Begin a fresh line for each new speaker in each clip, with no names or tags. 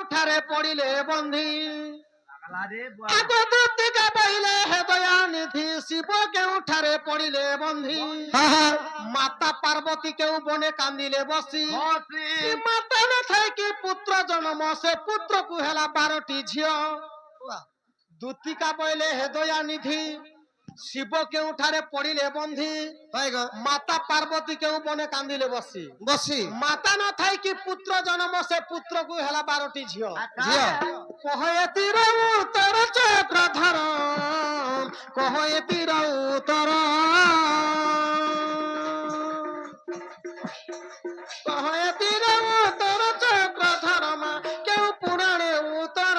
কেউঠারে পড়িলে বন্ধি আগ দুতিকা পাইলে হে দয়ানিধি শিব কেউঠারে পড়িলে বন্ধি মাতা পার্বতী কেউ বনে কান্দিলে বসি মাতা ন থাকি পুত্র জন্ম সে পুত্রকু হেলা 12টি ঝিও দুতিকা পাইলে হে দয়ানিধি শিব কেউঠারে পড়িলে বন্ধি মাতা পার্বতী কেউ বনে কান্দিলে বসি মাতা ন থাকি পুত্র জন্ম সে পুত্রকু হেলা 12টি ঝিও কহে তীর উত্তর চক্রধর কহে তীর উত্তর কহে তীর উত্তর চক্রধর মা কেউ পুরাণে উত্তর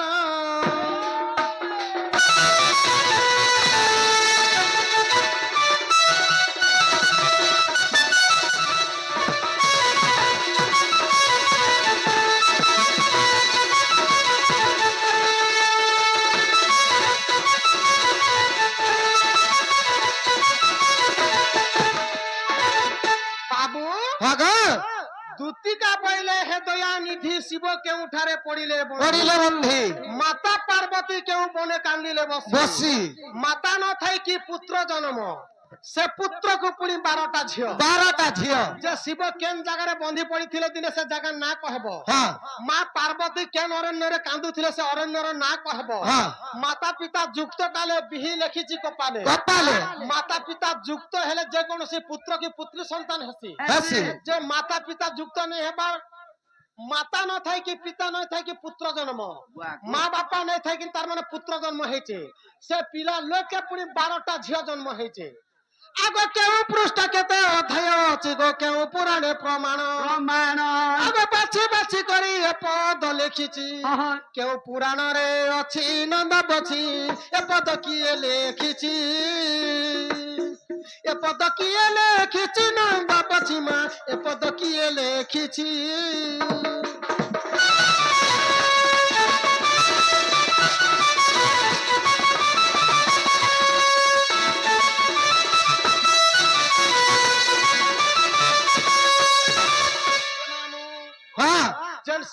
দুতিকা পাইলে হে দয়ানিধি শিব কেউঠারে পড়িলে বন্ধি মাতা পার্বতী কেউ বনে কান্দিলে বসি মাতা ন থাকি পুত্র জন্ম সে পুত্রকু পুଣି 12টা ঝিও যে শিব কেন জায়গায় বন্ধি পড়িଥିଲେ দিনে সে জায়গা না কহব মা পার্বতী কেন অরণ্যরে কান্দুଥିଲେ সে অরণ্যর না কহব মাতা পিতা যুক্ত কালে বিহি লেখিছি কপালে মাতা পিতা যুক্ত হেলে যে কোনসি পুত্র কি পুত্রী সন্তান হেসি যে মাতা পিতা যুক্ত নেই হেবার মাতা ন থাকি পিতা ন থাকি পুত্র জন্ম মা বাপা নেই থাকি তার মানে পুত্র জন্ম হয়েছে সে পিলা লোকে পুনি 12টা ঝিও জন্ম হয়েছে আগ কেউ পৃষ্ঠ কেতে অধ্যায় ଅଛି গো কেউ পুরাণে প্রমাণ আগ বাছি বাছি করি এ পদ লিখিছি কেউ পুরাণরে ଅଛି নন্দ বছি এ পদ কিয়ে লেখিছি এ পদ কিয়ে লেখিছি নন্দ বছি মা এ পদ কিয়ে লেখিছি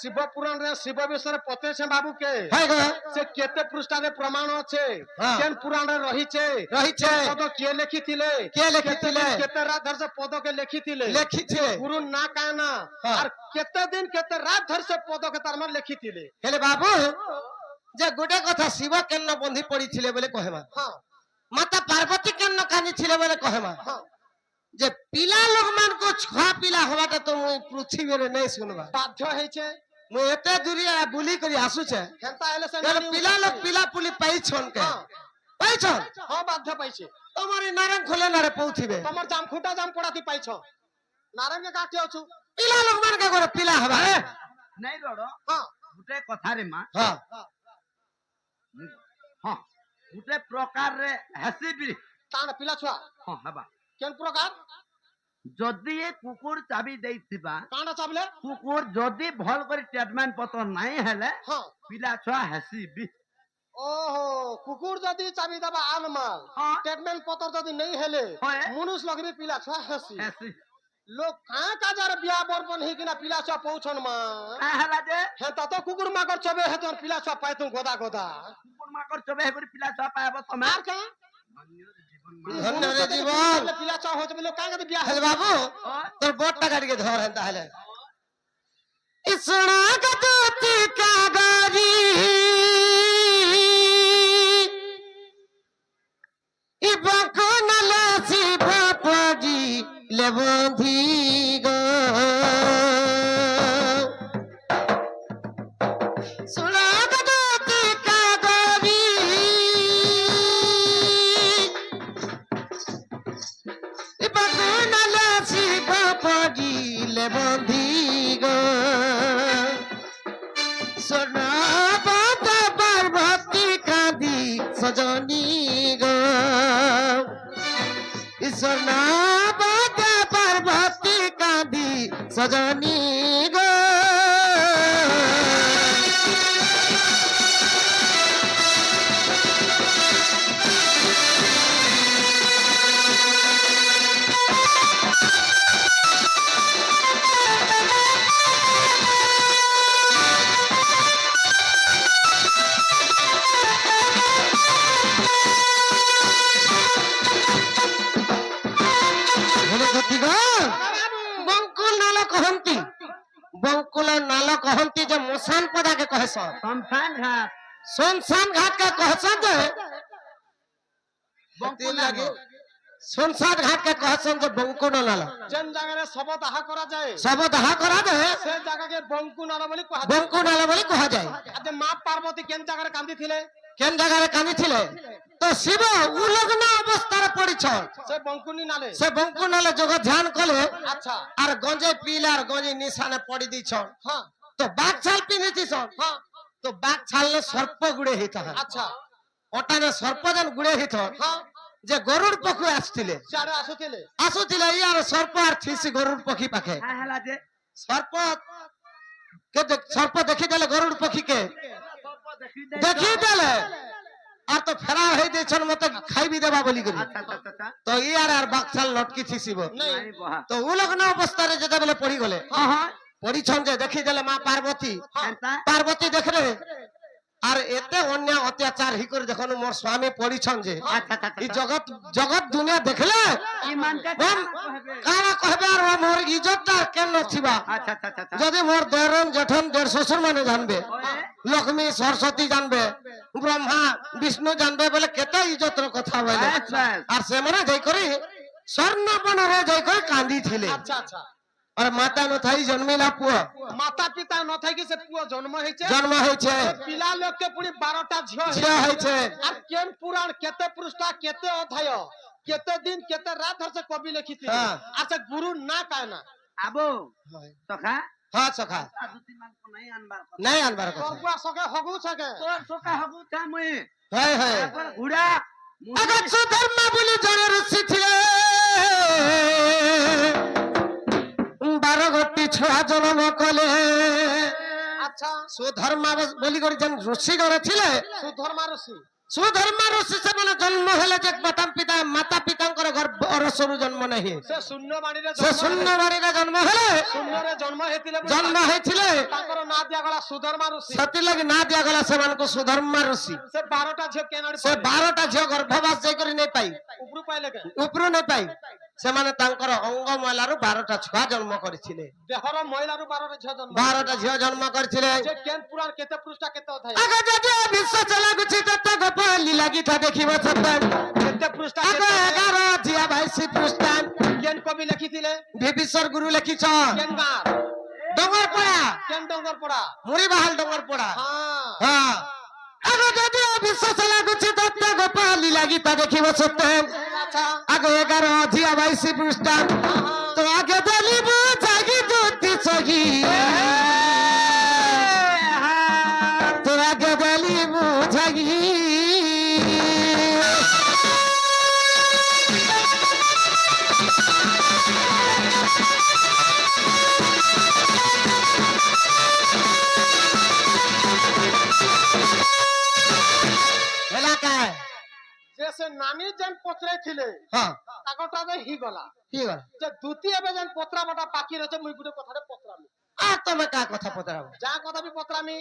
शिव पुराण रे शिव विषय पते छे बाबू के से केते पृष्ठा रे प्रमाण আছে केन पुराण रे रहिছে पद के लिखिथिले केते रात धर से पद के लिखिथिले गुरु ना काना और केते दिन केते रात धर से पद के तार मन लिखिथिले हेले बाबू जे गोटे कथा शिव केन बंधी पड़ीथिले बोले कहेमा माता पार्वती केन कानिथिले बोले कहेमा जे पिला लोग मान को छुआ पिला होबाटा तो पृथ्वी रे नहीं सुनबा बाध्य हेछे मु एते दूरिया बुली करी आसु छे केनता हेले से पिला लोग पिला पुली पाइछन के पाइछन हां बाध्य पाइछे तमरी नारंग खोले नारे पौथिबे तमर जाम खुटा जाम पड़ाती पाइछो नारंग के काटी आछु पिला लोग मान के गोरे पिला हबा नहीं रोडो हां गुटे कथा रे मा हां हां गुटे प्रकार रे हसीबी तान पिला छुआ हां हबा केन प्रकार जदि ए कुकुर चाबी देइथिबा काना चाबले कुकुर जदि भल करी ट्रीटमेंट पतो नाही हेले हां पिला छुआ हसीबी ओहो कुकुर जदि चाबी दबा आलमाल ट्रीटमेंट पतो जदि नहीं हेले मनुष्य लगरी पिला छुआ हसी लोग कहां का जार बिया बरपन ही किना पिला छुआ पहुचन मा हला जे हे तो कुकुर माकर चबे हे तो पिला छुआ पाइतु गोदा कुकुर माकर चबे हे करी पिला छुआ पाएबो तमार का धन्य रे जीवन पिला छुआ होत बिलो का के बिया हेले बाबू तोर बोटटा गाड़ी के धर हेता हेले इसना गदती का गारी इबकोन लासी बापाजी ले बंधी गो सुना गदती का गारी इबकोन लासी बापाजी ले बंधी गो सोना बाता पार्वती कांदी सजनी गो सोना बाता पार्वती कांदी सजनी गो
বঙ্কুল নাল কহନ୍ତି যে মশান পদাকে কহেছন
শমশান ঘাট
শুনশান ঘাট কে কহেছন যে
বঙ্কুল
লাগে শুনশান ঘাট কে কহেছন যে বঙ্কুল নাল
যেন জায়গায় শব দাহ করা যায়
সব দাহা করা যায়
সে জায়গাকে বঙ্কু নাল বলি কুহা যায়
বঙ্কুল নাল বলি কহা যায়
আজ মা পার্বতী কেন জায়গায় কান্দিছিলে
কেন জায়গায় কাঁদিছিলে তো শিব উলগ্ন অবস্থায় পড়িছন
সে বঙ্কুনি নালে
সে বঙ্কুল নালে যোগ ধ্যান কলে
আচ্ছা
আর গঞ্জে পিলে আর গঞ্জে নিশানে পড়ি দিছন
হ্যাঁ
তো বাঘ ছাল পিঁধেছিছন
হ্যাঁ
তো বাঘ ছাললে সর্প গুড়ে হইত
আচ্ছা
ওটানে সর্প যেন গুড়ে হইত
হ্যাঁ
যে গরুর পক্ষু আসছিলে
চারে আসুଥିଲେ
আসুଥିଲେ ইয়ার সর্প আর থিসি গরুর পক্ষী পাখে
হ্যাঁ হেলা যে
সর্প সর্প দেখি দেলে গরুর পক্ষীকে দেখি দেলে আর তো ফেরা হয়ে দিয়েছেন মতো খাইবি দেবা বলি করি তো ইয়ার আর বাকছাল লটকি থিসিব তো উলগ্ন অবস্থায় যেতে বলে পড়ি গলে পড়িছন যে দেখি দেলে মা পার্বতী পার্বতী দেখলে আর এতে অন্য অত্যাচার হি করে দেখুন মোর স্বামী পড়িছন যে এই জগৎ জগৎ দুনিয়া দেখলে কারা কহবে আর মোর ইজ্জতটা কেন নথিবা যদি মোর দরন জেঠন দেড় শ্বশুর মানে জানবে লক্ষ্মী সরস্বতী জানবে ব্রহ্মা বিষ্ণু জানবে বলে কেতে ইজ্জতর কথা বলে আর সেমানে যাই করে স্বর্ণ বনরে যাই করে কান্দিছিলে
আচ্ছা আচ্ছা
আর মাতা নথাই জন্মিলা পুয়া
মাতা পিতা ন থাকি সে পুয়া জন্ম হয়েছে
জন্ম হয়েছে
পিলা লোককে পুনি 12টা ঝিও
ঝিয়া হয়েছে
আর কেন পুরাণ কেতে পৃষ্ঠা কেতে অধ্যায় কেতে দিন কেতে রাত ধরছে কবি লিখিছে
হ্যাঁ।
আচ্ছা গুরু না কায় না
আবো সখা
হ্যাঁ সখা
দুটি মান নাই আনবার
নাই আনবার কথা
করবা সকে হগু সকে
তোর সখা হবু তা মই
হ্যাঁ হ্যাঁ
ঘুড়া
আগে সুধর্মা বলি জনে ঋষি ছিলে 12 গোটি ছুয়া জন্ম কলে
আচ্ছা
সুধর্মা বলি করে যেন ঋষি জনে ছিলে
সুধর্মা ঋষি
সুধর্মা ঋষি সেমানে জন্ম হেলে যে মাতা পিতাঙ্কর গর্ভর সরু জন্ম নেহি
সে শূন্য বাণীরে
সে শূন্য বাড়িরে জন্ম হেলে
শূন্যরে জন্ম হেতিলে
জন্ম হয়েছিলে
তাଙ୍କର না দিয়া গলা সুধর্মা ঋষি
সেতি লাগি না দিয়া গলা সেমানকু সুধর্মা ঋষি
সে 12টা ঝিও কেনাড়ি
সে 12টা ঝিও গর্ভবাস যাই করে নেই পাই
উপরু পাইলে কে
উপরু নেই পাই সেমানে তাঙ্কর অঙ্গ ময়লারু 12টা ছুয়া জন্ম করেছিলে
দেহর মহিলারু 12টা ঝিও জন্ম
12টা ঝিও জন্ম করেছিলে
যে কেন পুরাণ কেতে পৃষ্ঠা কেতে অধ্যায়
আগে যদি বিশ্ব চলা গুছি তত গোপালি লাগিতা দেখিব সত্যান
কেতে পৃষ্ঠা
আগে 11 ঝিয়া 22 পৃষ্ঠান
কেন কবি লিখিছিলে
বিবিশ্বর গুরু লিখিছ
কেন গার
ডঙ্গর পড়া
কেন ডঙ্গর পড়া
মুড়ি বাহাল ডঙ্গর পড়া
হ্যাঁ
হ্যাঁ আগে যদি বিশ্ব চলা গুছি তত গোপালি লাগিতা দেখিব সত্যান
আচ্ছা
আগে 11 ঝিয়া 22 পৃষ্ঠান তো আগে বলিব জাগি দুটি সগি তো আগে বলিব জাগি এলাকায়
যে সে নানি যেন পত্রাই ছিলে
হ্যাঁ
তাকটা যে হি গলা
কি বল
যে দ্বিতীয় এবে যেন পত্রা বাটা বাকি রয়েছে মুই গুটে কথাটা পত্রামি
আর তুমি কা কথা পতরাবো
যা কথা বি পত্রামি